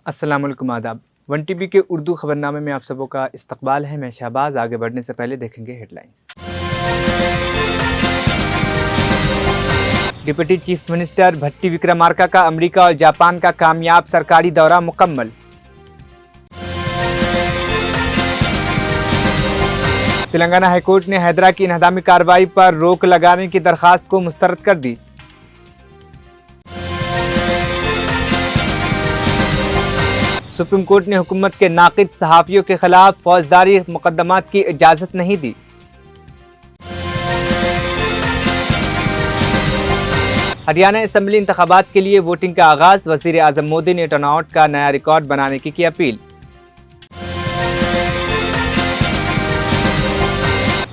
अस्सलाम वालेकुम आदाब। वन टीवी के उर्दू खबरनामे में आप सबों का इस्तकबाल है। मैं शहबाज। आगे बढ़ने से पहले देखेंगे हेडलाइंस। डिप्टी चीफ मिनिस्टर भट्टी विक्रमार्का का अमेरिका और जापान का कामयाब सरकारी दौरा मुकम्मल। तेलंगाना हाईकोर्ट ने हैदरा की इन्हदामी कार्रवाई पर रोक लगाने की दरखास्त को मुस्तरद कर दी। सुप्रीम कोर्ट ने हुकूमत के नाक़िद सहाफ़ियों के खिलाफ फौजदारी मुकदमात की इजाज़त नहीं दी। हरियाणा असेंबली इंतखाबात के लिए वोटिंग का आगाज। वज़ीर आज़म मोदी ने टर्नआउट का नया रिकॉर्ड बनाने की अपील।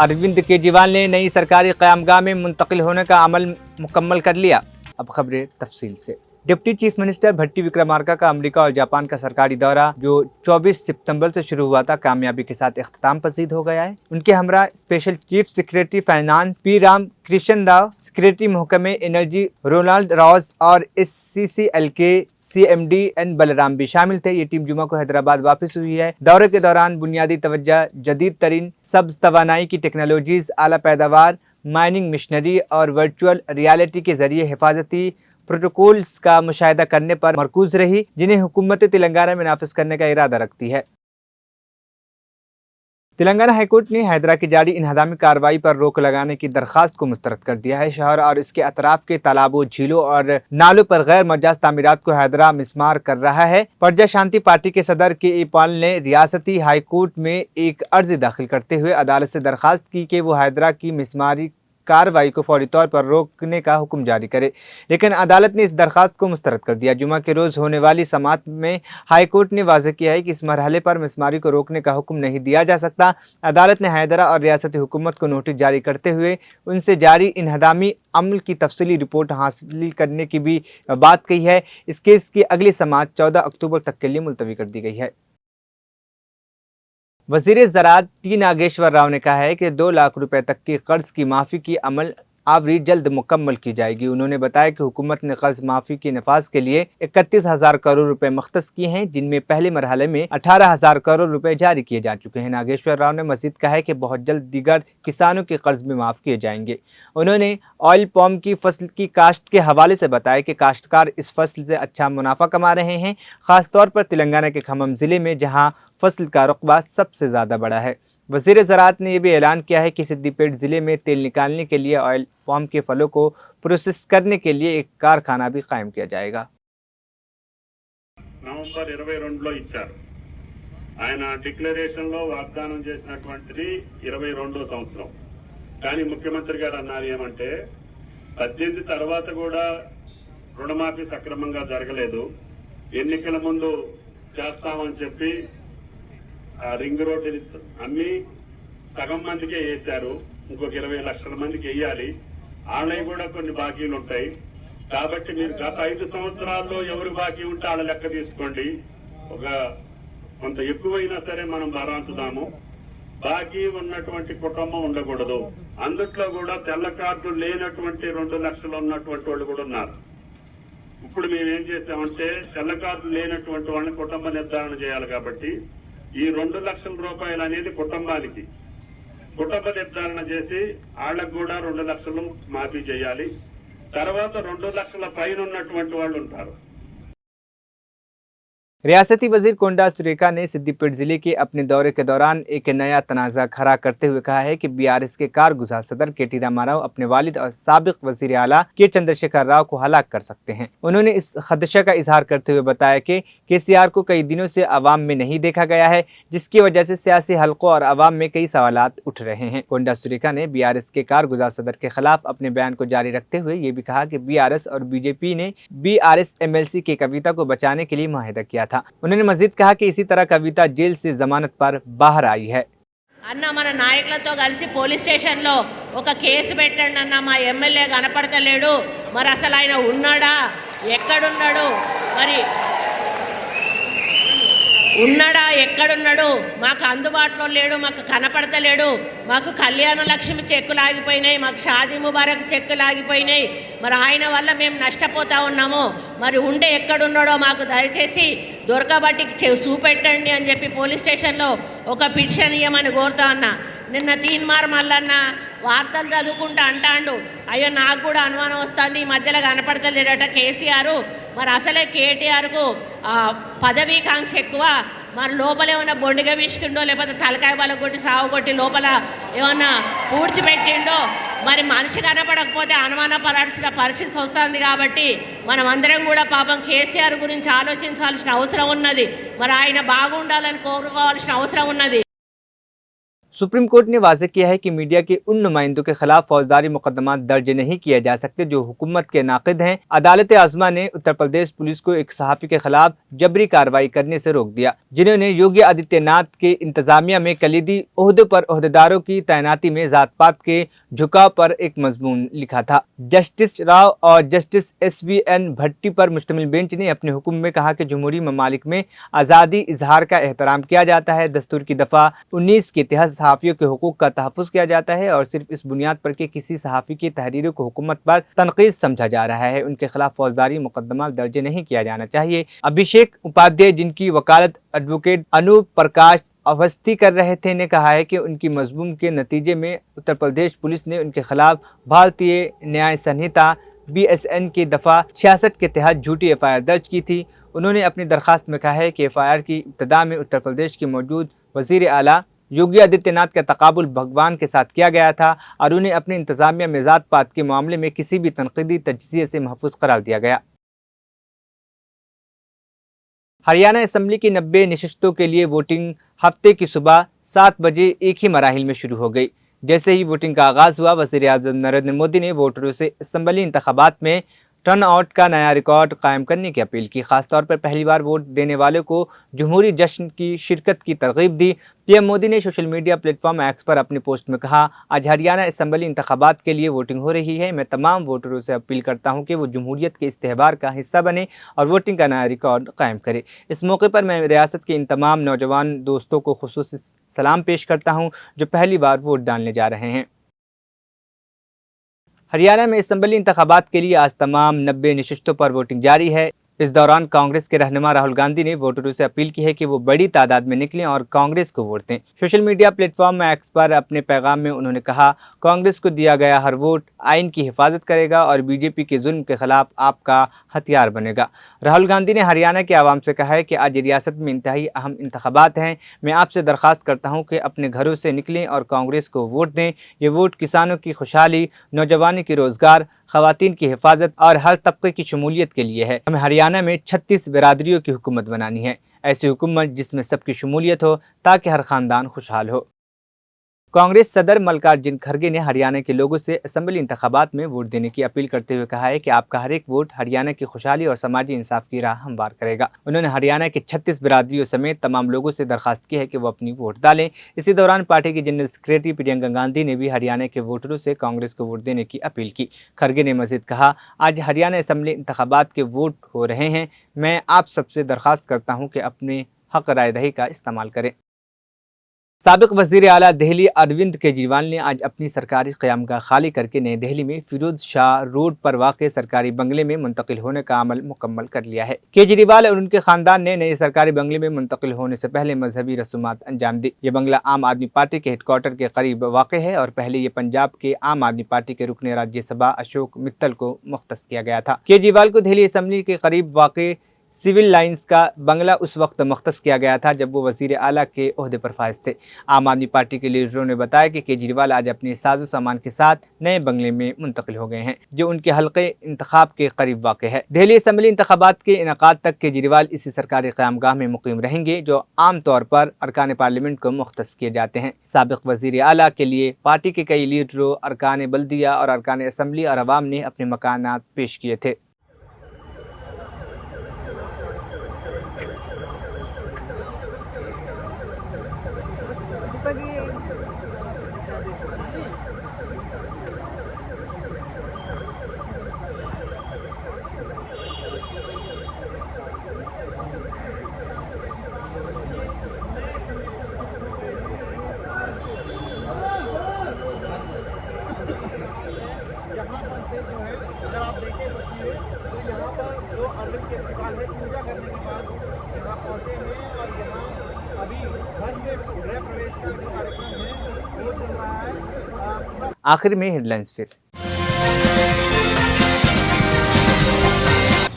अरविंद केजरीवाल ने नई सरकारी क़यामगाह में मुंतकिल होने का अमल मुकम्मल कर लिया। अब खबरें तफसील से। डिप्टी चीफ मिनिस्टर भट्टी विक्रमार्का का अमेरिका और जापान का सरकारी दौरा जो 24 सितंबर से शुरू हुआ था, कामयाबी के साथ इख्तिताम पसीद हो गया है। उनके हमरा special chief secretary finance P Ram Krishna Rao, secretary महकमे एनर्जी रोनाल्ड रॉज और SCCL के CMD N बलराम भी शामिल थे। ये टीम जुमा को हैदराबाद वापस हुई है। दौरे के दौरान बुनियादी तवज्जो, जदीद तरीन सब्ज तवानाई की टेक्नोलॉजीज, आला पैदावार, माइनिंग मशीनरी और वर्चुअल रियलिटी के जरिए हिफाजती प्रोटोकॉल्स का मुशाहिदा करने पर मरकूज रही, जिन्हें हुकूमत तेलंगाना में नाफिज करने का इरादा रखती है। तेलंगाना हाईकोर्ट ने हैदरा की जारी इन्हदामी कार्रवाई पर रोक लगाने की दरखास्त को मुस्तरद कर दिया है। शहर और इसके अतराफ के तालाबों, झीलों और नालों पर गैर मजाज तामीरात को हैदरा मिस्मार कर रहा है। प्रजा शांति पार्टी के सदर KA पॉल ने रियासती हाईकोर्ट में एक अर्जी दाखिल करते हुए अदालत से दरखास्त की कि वो हैदरा की मिस्मारी कार्रवाई को फौरी तौर पर रोकने का हुक्म जारी करे, लेकिन अदालत ने इस दरखास्त को मुस्तरद कर दिया। जुमा के रोज़ होने वाली समाअत में हाई कोर्ट ने वाज़ेह किया है कि इस मरहले पर मिस्मारी को रोकने का हुक्म नहीं दिया जा सकता। अदालत ने हैदरा और रियासती हुकूमत को नोटिस जारी करते हुए उनसे जारी इन्हदामी अमल की तफसीली रिपोर्ट हासिल करने की भी बात कही है। इस केस की अगली समाअत 14 अक्टूबर तक के लिए मुलतवी कर दी गई है। वज़ीर ज़राअत T नागेश्वर राव ने कहा है कि 2 लाख रुपए तक के कर्ज की माफ़ी की अमल आवरी जल्द मुकम्मल की जाएगी। उन्होंने बताया कि हुकूमत ने कर्ज माफ़ी के नफाज के लिए 31,000 करोड़ रुपए मख्तस किए हैं, जिनमें पहले मरहले में 18,000 करोड़ रुपए जारी किए जा चुके हैं। नागेश्वर राव ने मज़ीद कहा है कि बहुत जल्द दीगर किसानों के कर्ज भी माफ़ किए जाएंगे। उन्होंने ऑयल पाम की फसल की काश्त के हवाले से बताया कि काश्तकार इस फसल से अच्छा मुनाफा कमा रहे हैं, ख़ासतौर पर तेलंगाना के खम्मम ज़िले में, जहाँ फसल का रकबा सबसे ज़्यादा बड़ा है। वज़ीर ज़राअत ने यह भी ऐलान किया है कि सिद्दीपेट ज़िले में तेल निकालने के लिए ऑयल पाम के फलों को प्रोसेस करने के लिए एक कारखाना भी कायम किया जाएगा। నవంబర్ 22లో ఇచ్చారు. ఆయన డిక్లరేషన్ లో వాగ్దానం చేసినటువంటిది 22 సంవత్సరం. కానీ ముఖ్యమంత్రి గారు అన్నారు ఏమంటే 18 తర్వాత కూడా రుణమాఫీ సక్రమంగా జరగలేదు, ఎన్నికల ముందు చేస్తామని చెప్పి రింగ్ రోడ్ అమ్మి సగం మందికే వేశారు, ఇంకొక 20 లక్షల మందికి వేయాలి. వాళ్ళవి కూడా కొన్ని బాకీలు ఉంటాయి. కాబట్టి మీరు గత 5 సంవత్సరాల్లో ఎవరు బాకీ ఉంటే వాళ్ళ లెక్క తీసుకోండి. ఒక కొంత ఎక్కువైనా సరే మనం భరాంచుదాము. బాకీ ఉన్నటువంటి కుటుంబం ఉండకూడదు. అందుట్లో కూడా తెల్ల కార్డు లేనటువంటి 2 లక్షలు ఉన్నటువంటి వాళ్ళు కూడా ఉన్నారు. ఇప్పుడు మేమేం చేశామంటే తెల్ల కార్డు లేనటువంటి వాళ్ళని కుటుంబ నిర్ధారణ చేయాలి. కాబట్టి ఈ 2 లక్షల రూపాయలు అనేది కుటుంబానికి కుటుంబ నిర్ధారణ చేసి వాళ్లకు కూడా 2 లక్షలు మాఫీ చేయాలి. తర్వాత 2 లక్షల పైన ఉన్నటువంటి వాళ్ళు ఉంటారు. रियासती वजीर कोंडा सुरेखा ने सिद्दीपेट जिले के अपने दौरे के दौरान एक नया तनाज़ा खड़ा करते हुए कहा है कि BRS के कारगुजार सदर KT रामाराव अपने वालिद और साबिक वजीर आला के चंद्रशेखर राव को हलाक कर सकते हैं। उन्होंने इस खदशे का इजहार करते हुए बताया कि KCR को कई दिनों से अवाम में नहीं देखा गया है, जिसकी वजह से सियासी हलकों और अवाम में कई सवालात उठ रहे हैं। कोंडा सुरेखा ने BRS के कारगुजार सदर के खिलाफ अपने बयान को जारी रखते हुए ये भी कहा कि BRS और BJP ने BRS MLC के कविता को बचाने के लिए मुआहदा किया था। उन्होंने मजीद कहा कि इसी तरह कविता जेल से जमानत पर बाहर आई है। అన్న మన నాయకులతో కలిసి పోలీస్ స్టేషన్లో ఒక కేసు పెట్టండి అన్న, మా ఎమ్మెల్యే కనపడతలేడు, మరి అసలు ఆయన ఉన్నాడా, ఎక్కడున్నాడు, మరి ఉన్నాడా, ఎక్కడున్నాడు, మాకు అందుబాటులో లేడు, మాకు కనపడతలేడు, మాకు కళ్యాణ లక్ష్మి చెక్కులు ఆగిపోయినాయి, మాకు షాదీ ముబారక్ చెక్కులు ఆగిపోయినాయి, మరి ఆయన వల్ల మేము నష్టపోతా ఉన్నాము, మరి ఉండే ఎక్కడున్నాడో మాకు దయచేసి దొరకబట్టి చూపెట్టండి అని చెప్పి పోలీస్ స్టేషన్లో ఒక పిటిషన్ ఇవ్వమని కోరుతా ఉన్నా. నిన్న తీన్మార్ మల్లన్న వార్తలు చదువుకుంటూ అంటాండు, అయ్యో నాకు కూడా అనుమానం వస్తుంది, ఈ మధ్యలో కనపడతలేడట కేసీఆర్, మరి అసలే కేటీఆర్కు పదవీకాంక్ష ఎక్కువ, మరి లోపల ఏమన్నా బొండిగా విసుకుండో లేకపోతే తలకాయ బల కొట్టి సాగు కొట్టి లోపల ఏమన్నా పూడ్చిపెట్టిండో, మరి మనిషి కనపడకపోతే అనుమానపడాల్సిన పరిస్థితి వస్తుంది. కాబట్టి మనం అందరం కూడా పాపం కేసీఆర్ గురించి ఆలోచించాల్సిన అవసరం ఉన్నది, మరి ఆయన బాగుండాలని కోరుకోవాల్సిన అవసరం ఉన్నది. सुप्रीम कोर्ट ने वाज़ेह किया है कि मीडिया के उन नुमाइंदों के खिलाफ फौजदारी मुकदमा दर्ज नहीं किए जा सकते जो हुकूमत के नाक़िद हैं। अदालत आज़मा ने उत्तर प्रदेश पुलिस को एक सहाफ़ी के खिलाफ जबरी कार्रवाई करने से रोक दिया, जिन्होंने योगी आदित्यनाथ के इंतजामिया में कलीदी ओहदे पर ओहदेदारों की तैनाती में जात पात के झुकाव पर एक मजमून लिखा था। जस्टिस राव और जस्टिस SVN भट्टी पर मुश्तमिल बेंच ने अपने हुक्म में कहा कि जमहूरी ममालिक में आज़ादी इजहार का एहतराम किया जाता है। दस्तूर की दफ़ा 19 के तहत सहाफ़ियों के हुकूक का तहफ़्फ़ुज़ किया जाता है और सिर्फ इस बुनियाद पर कि किसी सहाफ़ी की तहरीरों को हुकूमत पर तनक़ीद समझा जा रहा है, उनके खिलाफ फौजदारी मुकदमा दर्ज नहीं किया जाना चाहिए। अभिषेक उपाध्याय, जिनकी वकालत एडवोकेट अनूप प्रकाश अवस्थी कर रहे थे, ने कहा है कि उनकी मजलूम के नतीजे में उत्तर प्रदेश पुलिस ने उनके खिलाफ भारतीय न्याय संहिता BSN की दफ़ा 66 के तहत झूठी FIR दर्ज की थी। उन्होंने अपनी दरख्वास्त में कहा है कि FIR की इब्तदा में उत्तर प्रदेश के मौजूद वज़ीर आला योगी आदित्यनाथ का तकाबुल भगवान के साथ किया गया था और उन्हें अपनी इंतजामिया में जात पात के मामले में किसी भी तनकीदी तजज़िये से महफूज करार दिया गया। हरियाणा असम्बली की 90 नशिस्तों के लिए वोटिंग हफ्ते की सुबह 7 बजे एक ही मराहिल में शुरू हो गई। जैसे ही वोटिंग का आगाज़ हुआ, वज़ीर आज़म नरेंद्र मोदी ने वोटरों से असम्बली इंतखाबात में टर्न आउट का नया रिकॉर्ड कायम करने की अपील की। खासतौर पर पहली बार वोट देने वालों को जमहूरी जश्न की शिरकत की तरगीब दी। पीएम मोदी ने सोशल मीडिया प्लेटफॉर्म एक्स पर अपने पोस्ट में कहा, आज हरियाणा असम्बली इंतखाबात के लिए वोटिंग हो रही है। मैं तमाम वोटरों से अपील करता हूं कि वो जमहूरियत के इस त्यौहार का हिस्सा बने और वोटिंग का नया रिकॉर्ड कायम करे। इस मौके पर मैं रियासत के इन तमाम नौजवान दोस्तों को खुसूसी सलाम पेश करता हूँ जो पहली बार वोट डालने जा रहे हैं। हरियाणा में असम्बली इंतखाबात के लिए आज तमाम 90 नशिस्तों पर वोटिंग जारी है। इस दौरान कांग्रेस के रहनुमा राहुल गांधी ने वोटरों से अपील की है कि वो बड़ी तादाद में निकलें और कांग्रेस को वोट दें। सोशल मीडिया प्लेटफॉर्म एक्स पर अपने पैगाम में उन्होंने कहा, कांग्रेस को दिया गया हर वोट आइन की हिफाजत करेगा और बीजेपी के जुल्म के खिलाफ आपका हथियार बनेगा। राहुल गांधी ने हरियाणा के आवाम से कहा है कि आज रियासत में इंतहाई अहम इंतखाबात हैं। मैं आपसे दरख्वास्त करता हूँ कि अपने घरों से निकलें और कांग्रेस को वोट दें। ये वोट किसानों की खुशहाली, नौजवानों की रोज़गार, ख़वातीन की हिफाजत और हर तबके की शमूलियत के लिए है। हमें हरियाणा में 36 बिरादरियों की हुकूमत बनानी है, ऐसी हुकूमत जिसमें सबकी शमूलियत हो ताकि हर ख़ानदान खुशहाल हो। कांग्रेस सदर मल्लिकार्जुन खड़गे ने हरियाणा के लोगों से असम्बली इंतखाबात में वोट देने की अपील करते हुए कहा है कि आपका हर एक वोट हरियाणा की खुशहाली और समाजी इंसाफ की राह हमवार करेगा। उन्होंने हरियाणा के 36 बिरादरियों समेत तमाम लोगों से दरख्वास्त की है कि वो अपनी वोट डालें। इसी दौरान पार्टी की जनरल सेक्रेटरी प्रियंका गांधी ने भी हरियाणा के वोटरों से कांग्रेस को वोट देने की अपील की। खड़गे ने मजीद कहा, आज हरियाणा असम्बली इंतखाबात के वोट हो रहे हैं। मैं आप सबसे दरख्वास्त करता हूँ कि अपने हक रायदही का इस्तेमाल करें। साबिक वज़ीर आला दिल्ली अरविंद केजरीवाल ने आज अपनी सरकारी क़यामगाह खाली करके नई दिल्ली में फिरोज शाह रोड पर वाक़ सरकारी बंगले में मुंतकिल होने का अमल मुकम्मल कर लिया है। केजरीवाल और उनके ख़ानदान ने नए सरकारी बंगले में मुंतकिल होने से पहले मजहबी रसूमात अंजाम दी। ये बंगला आम आदमी पार्टी के हेडक्वार्टर के करीब वाक़ है और पहले ये पंजाब के आम आदमी पार्टी के रुकने राज्यसभा अशोक मित्तल को मुख्तस किया गया था। केजरीवाल को दिल्ली असम्बली के करीब वाक़ सिविल लाइंस का बंगला उस वक्त मुख्तस किया गया था जब वो वज़ीर आला के ओहदे पर फाइज थे। आम आदमी पार्टी के लीडरों ने बताया कि केजरीवाल आज अपने साजो सामान के साथ नए बंगले में मुंतकिल हो गए हैं जो उनके हल्के इंतखाब के करीब वाक़ है। दिल्ली असम्बली इंतखाबात के इनेकाद तक केजरीवाल इसी सरकारी क़यामगाह में मुकीम रहेंगे जो आम तौर पर अरकान पार्लियामेंट को मुख्तस किए जाते हैं। साबिक़ वज़ीर आला के लिए पार्टी के कई लीडरों, अरकान बल्दिया और अरकान असम्बली और अवाम ने अपने मकानात पेश किए थे। इसलिए तो यहाँ पर जो अरविंद केजरीवाल है पूजा करने के बाद यहाँ पहुँचे हैं और यहाँ अभी घर में गृह प्रवेश का जो कार्यक्रम है वो चल रहा है। आखिर में हेडलाइंस फिर।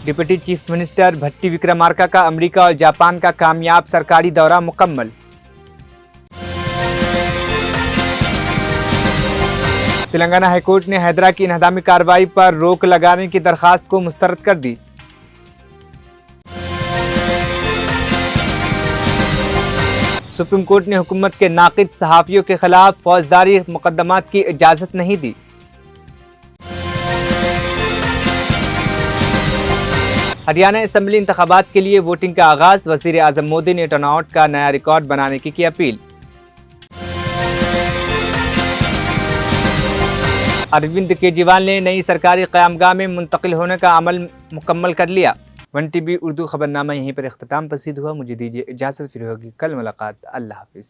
डिप्टी चीफ मिनिस्टर भट्टी विक्रमार्का का अमेरिका और जापान का कामयाब सरकारी दौरा मुकम्मल। तेलंगाना हाईकोर्ट ने हैदरा की इनहदामी कार्रवाई पर रोक लगाने की दरखास्त को मुस्तरद कर दी। सुप्रीम कोर्ट ने हुकूमत के नाक़िद सहाफ़ियों के खिलाफ फौजदारी मुकदमात की इजाज़त नहीं दी। हरियाणा असेंबली इंतखाबात के लिए वोटिंग का आगाज। वज़ीर आज़म मोदी ने टर्नआउट का नया रिकॉर्ड बनाने की अपील। अरविंद केजरीवाल ने नई सरकारी क़यामगाह में मुंतकिल होने का अमल मुकम्मल कर लिया। 1TV उर्दू खबरनामा यहीं पर इख्तिताम पसीद हुआ। मुझे दीजिए इजाज़त, फिर होगी कल मुलाकात। अल्लाह हाफिज़।